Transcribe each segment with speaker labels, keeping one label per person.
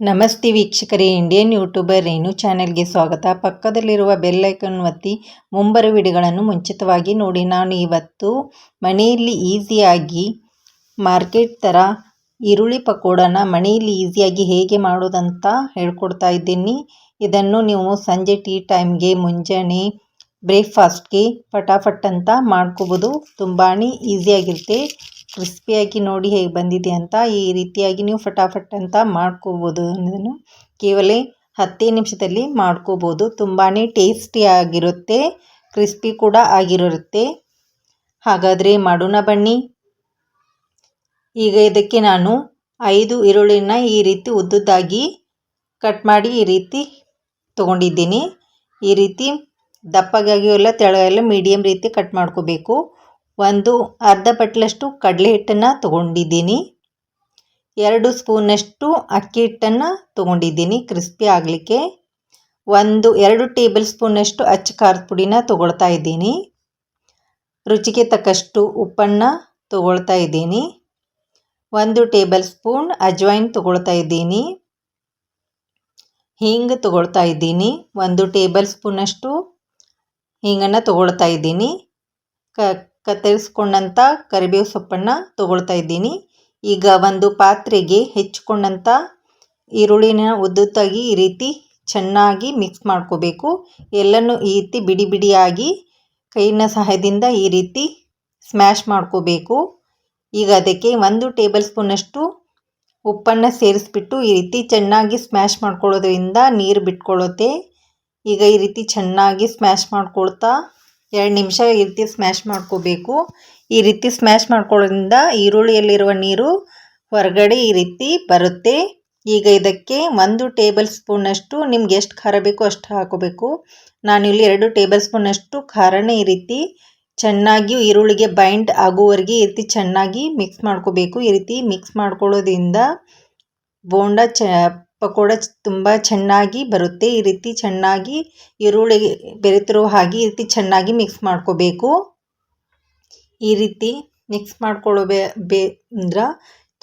Speaker 1: ನಮಸ್ತೆ ವೀಕ್ಷಕರೇ, Indian YouTuber ರೇಣು ಚಾನೆಲ್ಗೆ ಸ್ವಾಗತ. ಪಕ್ಕದಲ್ಲಿರುವ ಬೆಲ್ ಐಕನ್ ಒತ್ತಿ ಮುಂಬರುವ ವಿಡಿಯೋಗಳನ್ನು ಮುಂಚಿತವಾಗಿ ನೋಡಿ. ನಾನು ಇವತ್ತು ಮನೆಯಲ್ಲಿ ಈಸಿಯಾಗಿ ಮಾರ್ಕೆಟ್ ಥರ ಈರುಳ್ಳಿ ಪಕೋಡನ ಮನೆಯಲ್ಲಿ ಈಸಿಯಾಗಿ ಹೇಗೆ ಮಾಡೋದಂತ ಹೇಳ್ಕೊಡ್ತಾ ಇದ್ದೀನಿ. ಇದನ್ನು ನೀವು ಸಂಜೆ ಟೀ ಟೈಮ್ಗೆ, ಮುಂಜಾನೆ ಬ್ರೇಕ್ಫಾಸ್ಟ್ಗೆ ಫಟಾಫಟ್ ಅಂತ ಮಾಡ್ಕೋಬೋದು. ತುಂಬಾ ಈಸಿಯಾಗಿರುತ್ತೆ. ಕ್ರಿಸ್ಪಿಯಾಗಿ ನೋಡಿ ಹೇಗೆ ಬಂದಿದೆ ಅಂತ. ಈ ರೀತಿಯಾಗಿ ನೀವು ಫಟಾಫಟ್ ಅಂತ ಮಾಡ್ಕೋಬೋದು. ಅನ್ನೋದನ್ನು ಕೇವಲ 10 ನಿಮಿಷದಲ್ಲಿ ಮಾಡ್ಕೋಬೋದು. ತುಂಬಾ ಟೇಸ್ಟಿಯಾಗಿರುತ್ತೆ, ಕ್ರಿಸ್ಪಿ ಕೂಡ ಆಗಿರುತ್ತೆ. ಹಾಗಾದರೆ ಮಾಡೋಣ ಬನ್ನಿ. ಈಗ ಇದಕ್ಕೆ ನಾನು 5 ಈರುಳ್ಳಿನ ಈ ರೀತಿ ಉದ್ದುದ್ದಾಗಿ ಕಟ್ ಮಾಡಿ ಈ ರೀತಿ ತೊಗೊಂಡಿದ್ದೀನಿ. ಈ ರೀತಿ ದಪ್ಪಗಾಗಿ ಎಲ್ಲ ತೆಳಗೆಲ್ಲ ಮೀಡಿಯಮ್ ರೀತಿ ಕಟ್ ಮಾಡ್ಕೋಬೇಕು. ಒಂದು ಅರ್ಧ ಬಟ್ಲಷ್ಟು ಕಡಲೆ ಹಿಟ್ಟನ್ನು ತೊಗೊಂಡಿದ್ದೀನಿ. 2 ಸ್ಪೂನಷ್ಟು ಅಕ್ಕಿ ಹಿಟ್ಟನ್ನು ತೊಗೊಂಡಿದ್ದೀನಿ ಕ್ರಿಸ್ಪಿ ಆಗಲಿಕ್ಕೆ. 2 ಟೇಬಲ್ ಸ್ಪೂನಷ್ಟು ಅಚ್ಚ ಖಾರದ ಪುಡಿನ ತೊಗೊಳ್ತಾ ಇದ್ದೀನಿ. ರುಚಿಗೆ ತಕ್ಕಷ್ಟು ಉಪ್ಪನ್ನು ತೊಗೊಳ್ತಾ ಇದ್ದೀನಿ. 1 ಟೇಬಲ್ ಸ್ಪೂನ್ ಅಜ್ವೈನ್ ತೊಗೊಳ್ತಾ ಇದ್ದೀನಿ. ಹಿಂಗೆ ತೊಗೊಳ್ತಾ ಇದ್ದೀನಿ. 1 ಟೇಬಲ್ ಸ್ಪೂನಷ್ಟು ಹಿಂಗನ್ನು ತೊಗೊಳ್ತಾ ಇದ್ದೀನಿ. ಕತ್ತರಿಸ್ಕೊಂಡಂಥ ಕರಿಬೇವು ಸೊಪ್ಪನ್ನು ತೊಗೊಳ್ತಾ ಇದ್ದೀನಿ. ಈಗ ಒಂದು ಪಾತ್ರೆಗೆ ಹೆಚ್ಚಿಕೊಂಡಂಥ ಈರುಳ್ಳಿನ ಉದ್ದುತ್ತಾಗಿ ಈ ರೀತಿ ಚೆನ್ನಾಗಿ ಮಿಕ್ಸ್ ಮಾಡ್ಕೋಬೇಕು. ಎಲ್ಲನೂ ಈ ರೀತಿ ಬಿಡಿ ಬಿಡಿಯಾಗಿ ಕೈನ ಸಹಾಯದಿಂದ ಈ ರೀತಿ ಸ್ಮ್ಯಾಶ್ ಮಾಡ್ಕೋಬೇಕು. ಈಗ ಅದಕ್ಕೆ 1 ಟೇಬಲ್ ಸ್ಪೂನಷ್ಟು ಉಪ್ಪನ್ನು ಸೇರಿಸ್ಬಿಟ್ಟು ಈ ರೀತಿ ಚೆನ್ನಾಗಿ ಸ್ಮ್ಯಾಶ್ ಮಾಡ್ಕೊಳ್ಳೋದ್ರಿಂದ ನೀರು ಬಿಟ್ಕೊಳ್ಳುತ್ತೆ. ಈಗ ಈ ರೀತಿ ಚೆನ್ನಾಗಿ ಸ್ಮ್ಯಾಶ್ ಮಾಡ್ಕೊಳ್ತಾ 2 ನಿಮಿಷ ಈ ರೀತಿ ಸ್ಮ್ಯಾಶ್ ಮಾಡ್ಕೋಬೇಕು. ಈ ರೀತಿ ಸ್ಮ್ಯಾಶ್ ಮಾಡ್ಕೊಳ್ಳೋದ್ರಿಂದ ಈರುಳ್ಳಿಯಲ್ಲಿರುವ ನೀರು ಹೊರಗಡೆ ಈ ರೀತಿ ಬರುತ್ತೆ. ಈಗ ಇದಕ್ಕೆ 1 ಟೇಬಲ್ ಸ್ಪೂನಷ್ಟು ನಿಮ್ಗೆ ಎಷ್ಟು ಖಾರ ಬೇಕೋ ಅಷ್ಟು ಹಾಕೋಬೇಕು. ನಾನಿಲ್ಲಿ 2 ಟೇಬಲ್ ಸ್ಪೂನಷ್ಟು ಖಾರನ ಈ ರೀತಿ ಚೆನ್ನಾಗಿ ಈರುಳ್ಳಿಗೆ ಬೈಂಡ್ ಆಗುವವರೆಗೆ ಈ ರೀತಿ ಚೆನ್ನಾಗಿ ಮಿಕ್ಸ್ ಮಾಡ್ಕೋಬೇಕು. ಈ ರೀತಿ ಮಿಕ್ಸ್ ಮಾಡ್ಕೊಳ್ಳೋದ್ರಿಂದ ಪಕೋಡ ತುಂಬ ಚೆನ್ನಾಗಿ ಬರುತ್ತೆ. ಈ ರೀತಿ ಚೆನ್ನಾಗಿ ಈರುಳ್ಳಿ ಬೆರೆತಿರೋ ಹಾಗೆ ಈ ರೀತಿ ಚೆನ್ನಾಗಿ ಮಿಕ್ಸ್ ಮಾಡ್ಕೋಬೇಕು. ಈ ರೀತಿ ಮಿಕ್ಸ್ ಅಂದ್ರೆ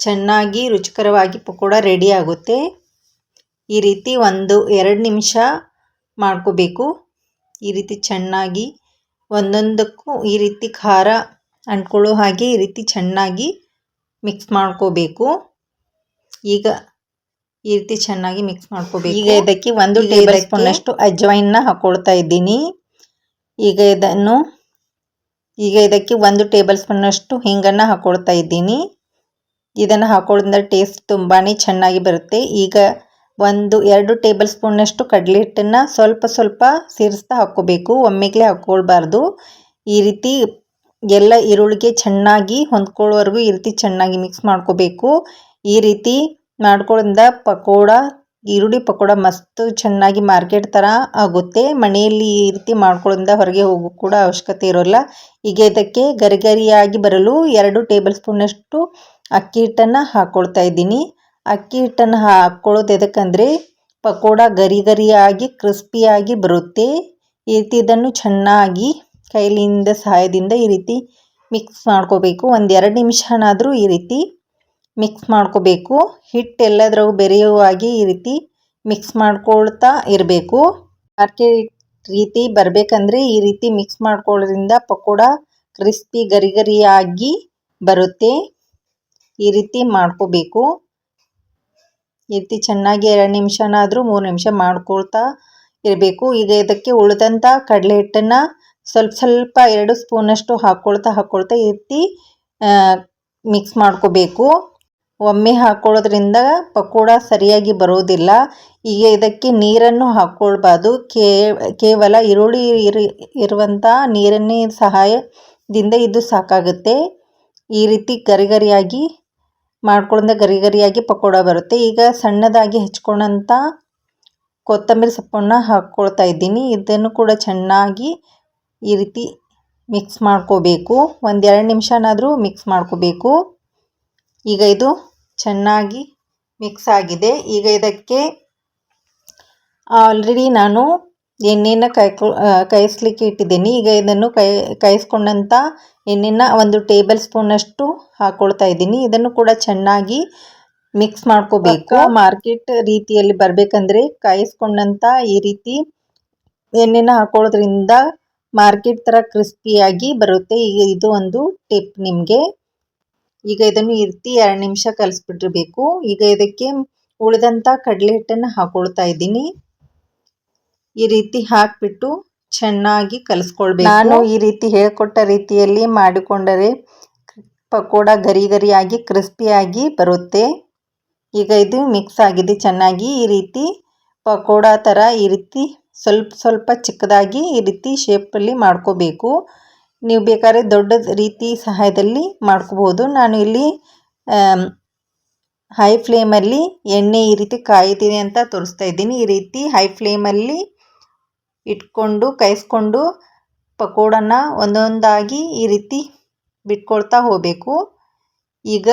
Speaker 1: ಚೆನ್ನಾಗಿ ರುಚಿಕರವಾಗಿ ಪಕೋಡ ರೆಡಿ ಆಗುತ್ತೆ. ಈ ರೀತಿ 1-2 ನಿಮಿಷ ಮಾಡ್ಕೋಬೇಕು. ಈ ರೀತಿ ಚೆನ್ನಾಗಿ ಒಂದೊಂದಕ್ಕೂ ಈ ರೀತಿ ಖಾರ ಅಂಟ್ಕೊಳ್ಳೋ ಹಾಗೆ ಈ ರೀತಿ ಚೆನ್ನಾಗಿ ಮಿಕ್ಸ್ ಮಾಡ್ಕೋಬೇಕು. ಈಗ ಈ ರೀತಿ ಚೆನ್ನಾಗಿ ಮಿಕ್ಸ್ ಮಾಡ್ಕೋಬೇಕು. ಈಗ ಇದಕ್ಕೆ 1 ಟೇಬಲ್ ಸ್ಪೂನಷ್ಟು ಅಜ್ವೈನ್ನ ಹಾಕ್ಕೊಳ್ತಾ ಇದ್ದೀನಿ. ಈಗ ಇದಕ್ಕೆ 1 ಟೇಬಲ್ ಸ್ಪೂನಷ್ಟು ಹಿಂಗನ್ನು ಹಾಕ್ಕೊಳ್ತಾ ಇದ್ದೀನಿ. ಇದನ್ನು ಹಾಕೊಳ್ಳೋದ್ರಿಂದ ಟೇಸ್ಟ್ ತುಂಬಾ ಚೆನ್ನಾಗಿ ಬರುತ್ತೆ. ಈಗ 1-2 ಟೇಬಲ್ ಸ್ಪೂನಷ್ಟು ಕಡಲೆ ಹಿಟ್ಟನ್ನು ಸ್ವಲ್ಪ ಸ್ವಲ್ಪ ಸೇರಿಸ್ತಾ ಹಾಕ್ಕೋಬೇಕು. ಒಮ್ಮೆಗಲೇ ಹಾಕ್ಕೊಳ್ಬಾರ್ದು. ಈ ರೀತಿ ಎಲ್ಲ ಈರುಳ್ಳಿಗೆ ಚೆನ್ನಾಗಿ ಹೊಂದ್ಕೊಳ್ಳೋವರೆಗೂ ಈ ರೀತಿ ಚೆನ್ನಾಗಿ ಮಿಕ್ಸ್ ಮಾಡ್ಕೋಬೇಕು. ಈ ರೀತಿ ಮಾಡ್ಕೊಳ್ಳೋದ್ರಿಂದ ಈರುಳ್ಳಿ ಪಕೋಡ ಮಸ್ತ್ ಚೆನ್ನಾಗಿ ಮಾರ್ಕೆಟ್ ಥರ ಆಗುತ್ತೆ. ಮನೆಯಲ್ಲಿ ಈ ರೀತಿ ಮಾಡ್ಕೊಳ್ಳೋದ್ರಿಂದ ಹೊರಗೆ ಹೋಗೋ ಕೂಡ ಅವಶ್ಯಕತೆ ಇರೋಲ್ಲ. ಈಗ ಇದಕ್ಕೆ ಗರಿಗರಿಯಾಗಿ ಬರಲು 2 ಟೇಬಲ್ ಸ್ಪೂನಷ್ಟು ಅಕ್ಕಿ ಹಿಟ್ಟನ್ನು ಹಾಕ್ಕೊಳ್ತಾ ಇದ್ದೀನಿ. ಅಕ್ಕಿ ಹಿಟ್ಟನ್ನು ಹಾಕ್ಕೊಳ್ಳೋದು ಎದಕ್ಕಂದರೆ ಪಕೋಡ ಗರಿಗರಿಯಾಗಿ ಕ್ರಿಸ್ಪಿಯಾಗಿ ಬರುತ್ತೆ. ಈ ರೀತಿ ಇದನ್ನು ಚೆನ್ನಾಗಿ ಕೈಲಿಂದ ಸಹಾಯದಿಂದ ಈ ರೀತಿ ಮಿಕ್ಸ್ ಮಾಡ್ಕೋಬೇಕು. 1-2 ನಿಮಿಷನಾದರೂ ಈ ರೀತಿ ಮಿಕ್ಸ್ ಮಾಡ್ಕೋಬೇಕು. ಹಿಟ್ಟೆಲ್ಲದ್ರಾಗೂ ಬೆರೆಯುವ ಹಾಗೆ ಈ ರೀತಿ ಮಿಕ್ಸ್ ಮಾಡ್ಕೊಳ್ತಾ ಇರಬೇಕು. ಮಾರ್ಕೆಟ್ ರೀತಿ ಬರಬೇಕಂದ್ರೆ ಈ ರೀತಿ ಮಿಕ್ಸ್ ಮಾಡ್ಕೊಳ್ಳೋದ್ರಿಂದ ಪಕೋಡ ಕ್ರಿಸ್ಪಿ ಗರಿಗರಿಯಾಗಿ ಬರುತ್ತೆ. ಈ ರೀತಿ ಮಾಡ್ಕೋಬೇಕು. ಈ ರೀತಿ ಚೆನ್ನಾಗಿ 2 ನಿಮಿಷನಾದರೂ 3 ನಿಮಿಷ ಮಾಡ್ಕೊಳ್ತಾ ಇರಬೇಕು. ಈಗ ಇದಕ್ಕೆ ಉಳಿದಂಥ ಕಡಲೆ ಹಿಟ್ಟನ್ನು ಸ್ವಲ್ಪ ಸ್ವಲ್ಪ 2 ಸ್ಪೂನಷ್ಟು ಹಾಕ್ಕೊಳ್ತಾ ಈ ರೀತಿ ಮಿಕ್ಸ್ ಮಾಡ್ಕೋಬೇಕು. ಒಮ್ಮೆ ಹಾಕ್ಕೊಳ್ಳೋದ್ರಿಂದ ಪಕೋಡ ಸರಿಯಾಗಿ ಬರೋದಿಲ್ಲ. ಈಗ ಇದಕ್ಕೆ ನೀರನ್ನು ಹಾಕ್ಕೊಳ್ಬಾರ್ದು. ಕೇವಲ ಈರುಳ್ಳಿ ಇರುವಂಥ ನೀರನ್ನೇ ಸಹಾಯದಿಂದ ಇದು ಸಾಕಾಗುತ್ತೆ. ಈ ರೀತಿ ಗರಿಗರಿಯಾಗಿ ಮಾಡ್ಕೊಳ್ಳೋದ್ರಿಂದ ಗರಿಗರಿಯಾಗಿ ಪಕೋಡ ಬರುತ್ತೆ. ಈಗ ಸಣ್ಣದಾಗಿ ಹೆಚ್ಕೊಂಡಂಥ ಕೊತ್ತಂಬರಿ ಸೊಪ್ಪನ್ನು ಹಾಕ್ಕೊಳ್ತಾ ಇದ್ದೀನಿ. ಇದನ್ನು ಕೂಡ ಚೆನ್ನಾಗಿ ಈ ರೀತಿ ಮಿಕ್ಸ್ ಮಾಡ್ಕೋಬೇಕು. 1-2 ನಿಮಿಷನಾದರೂ ಮಿಕ್ಸ್ ಮಾಡ್ಕೋಬೇಕು. ಈಗ ಇದು ಚೆನ್ನಾಗಿ ಮಿಕ್ಸ್ ಆಗಿದೆ. ಈಗ ಇದಕ್ಕೆ ಆಲ್ರೆಡಿ ನಾನು ಎಣ್ಣೆನ ಕಾಯಿಸ್ಲಿಕ್ಕೆ ಇಟ್ಟಿದ್ದೀನಿ. ಈಗ ಇದನ್ನು ಕಾಯಿಸ್ಕೊಂಡಂಥ ಎಣ್ಣೆನ 1 ಟೇಬಲ್ ಸ್ಪೂನಷ್ಟು ಹಾಕ್ಕೊಳ್ತಾ ಇದ್ದೀನಿ. ಇದನ್ನು ಕೂಡ ಚೆನ್ನಾಗಿ ಮಿಕ್ಸ್ ಮಾಡ್ಕೋಬೇಕು. ಮಾರ್ಕೆಟ್ ರೀತಿಯಲ್ಲಿ ಬರಬೇಕಂದ್ರೆ ಕಾಯಿಸ್ಕೊಂಡಂತ ಈ ರೀತಿ ಎಣ್ಣೆನ ಹಾಕೊಳ್ಳೋದ್ರಿಂದ ಮಾರ್ಕೆಟ್ ಥರ ಕ್ರಿಸ್ಪಿಯಾಗಿ ಬರುತ್ತೆ. ಈಗ ಇದು ಒಂದು ಟಿಪ್ ನಿಮಗೆ. ಈಗ ಇದನ್ನು ಈ ರೀತಿ 2 ನಿಮಿಷ ಕಲಿಸ್ಬಿಟ್ಟಿರಬೇಕು. ಈಗ ಇದಕ್ಕೆ ಉಳಿದಂಥ ಕಡಲೆ ಹಿಟ್ಟನ್ನು ಹಾಕೊಳ್ತಾ ಇದ್ದೀನಿ. ಈ ರೀತಿ ಹಾಕಿಬಿಟ್ಟು ಚೆನ್ನಾಗಿ ಕಲಿಸ್ಕೊಳ್ಬೇಕು. ನಾನು ಈ ರೀತಿ ಹೇಳಿಕೊಟ್ಟ ರೀತಿಯಲ್ಲಿ ಮಾಡಿಕೊಂಡರೆ ಪಕೋಡ ಗರಿ ಗರಿಯಾಗಿ ಕ್ರಿಸ್ಪಿಯಾಗಿ ಬರುತ್ತೆ. ಈಗ ಇದು ಮಿಕ್ಸ್ ಆಗಿದೆ ಚೆನ್ನಾಗಿ. ಈ ರೀತಿ ಪಕೋಡ ಥರ ಈ ರೀತಿ ಸ್ವಲ್ಪ ಸ್ವಲ್ಪ ಚಿಕ್ಕದಾಗಿ ಈ ರೀತಿ ಶೇಪಲ್ಲಿ ಮಾಡ್ಕೋಬೇಕು. ನೀವು ಬೇಕಾದ್ರೆ ದೊಡ್ಡ ರೀತಿ ಸಹಾಯದಲ್ಲಿ ಮಾಡ್ಕೋಬಹುದು. ನಾನು ಇಲ್ಲಿ ಹೈ ಫ್ಲೇಮಲ್ಲಿ ಎಣ್ಣೆ ಈ ರೀತಿ ಕಾಯ್ತೀನಿ ಅಂತ ತೋರಿಸ್ತಾ ಇದ್ದೀನಿ. ಈ ರೀತಿ ಹೈ ಫ್ಲೇಮಲ್ಲಿ ಇಟ್ಕೊಂಡು ಕಾಯಿಸ್ಕೊಂಡು ಪಕೋಡನ ಒಂದೊಂದಾಗಿ ಈ ರೀತಿ ಬಿಟ್ಕೊಳ್ತಾ ಹೋಗಬೇಕು. ಈಗ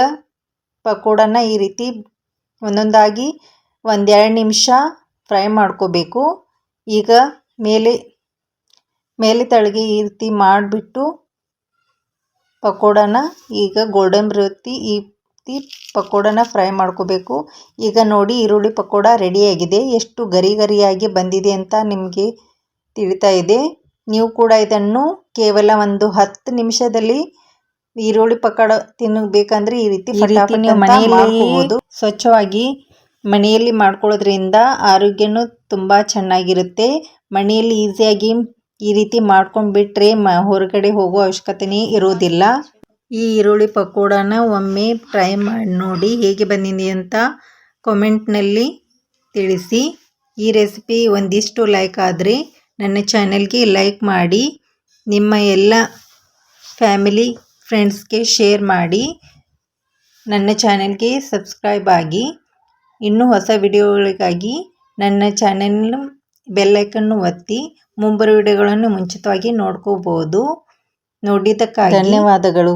Speaker 1: ಪಕೋಡನ ಈ ರೀತಿ ಒಂದೊಂದಾಗಿ 1-2 ನಿಮಿಷ ಫ್ರೈ ಮಾಡ್ಕೋಬೇಕು. ಈಗ ಮೇಲೆ ತಳಗೆ ಈ ರೀತಿ ಮಾಡಿಬಿಟ್ಟು ಪಕೋಡನ ಈಗ ಗೋಲ್ಡನ್ ರೀತಿ ಈ ರೀತಿ ಪಕೋಡನ ಫ್ರೈ ಮಾಡ್ಕೋಬೇಕು. ಈಗ ನೋಡಿ ಈರುಳ್ಳಿ ಪಕೋಡ ರೆಡಿಯಾಗಿದೆ. ಎಷ್ಟು ಗರಿ ಗರಿಯಾಗಿ ಬಂದಿದೆ ಅಂತ ನಿಮಗೆ ತಿಳಿತಾ ಇದೆ. ನೀವು ಕೂಡ ಇದನ್ನು ಕೇವಲ ಒಂದು 10 ನಿಮಿಷದಲ್ಲಿ ಈರುಳ್ಳಿ ಪಕೋಡ ತಿನ್ನಬೇಕಂದ್ರೆ ಈ ರೀತಿ ಮಾಡ್ಕೋಬಹುದು. ಸ್ವಚ್ಛವಾಗಿ ಮನೆಯಲ್ಲಿ ಮಾಡ್ಕೊಳ್ಳೋದ್ರಿಂದ ಆರೋಗ್ಯನೂ ತುಂಬ ಚೆನ್ನಾಗಿರುತ್ತೆ. ಮನೆಯಲ್ಲಿ ಈಸಿಯಾಗಿ ಈ ರೀತಿ ಮಾಡ್ಕೊಂಡ್ಬಿಟ್ರೆ ಹೊರಗಡೆ ಹೋಗೋ ಅವಶ್ಯಕತೆನೇ ಇರೋದಿಲ್ಲ. ಈ ಈರುಳ್ಳಿ ಪಕೋಡನ ಒಮ್ಮೆ ಟ್ರೈ ಮಾಡಿ ನೋಡಿ ಹೇಗೆ ಬಂದಿದೆ ಅಂತ ಕಾಮೆಂಟ್ನಲ್ಲಿ ತಿಳಿಸಿ. ಈ ರೆಸಿಪಿ ಒಂದಿಷ್ಟು ಲೈಕ್ ಆದರೆ ನನ್ನ ಚಾನೆಲ್ಗೆ ಲೈಕ್ ಮಾಡಿ, ನಿಮ್ಮ ಎಲ್ಲ ಫ್ಯಾಮಿಲಿ ಫ್ರೆಂಡ್ಸ್ಗೆ ಶೇರ್ ಮಾಡಿ, ನನ್ನ ಚಾನೆಲ್ಗೆ ಸಬ್ಸ್ಕ್ರೈಬ್ ಆಗಿ. ಇನ್ನೂ ಹೊಸ ವಿಡಿಯೋಗಳಿಗಾಗಿ ನನ್ನ ಚಾನೆಲ್ ಬೆಲ್ ಐಕನ್ನು ಒತ್ತಿ ಮುಂಬರುವ ವಿಡಿಯೋಗಳನ್ನು ಮುಂಚಿತವಾಗಿ ನೋಡ್ಕೋಬಹುದು. ನೋಡಿದ್ದಕ್ಕಾಗಿ ಧನ್ಯವಾದಗಳು.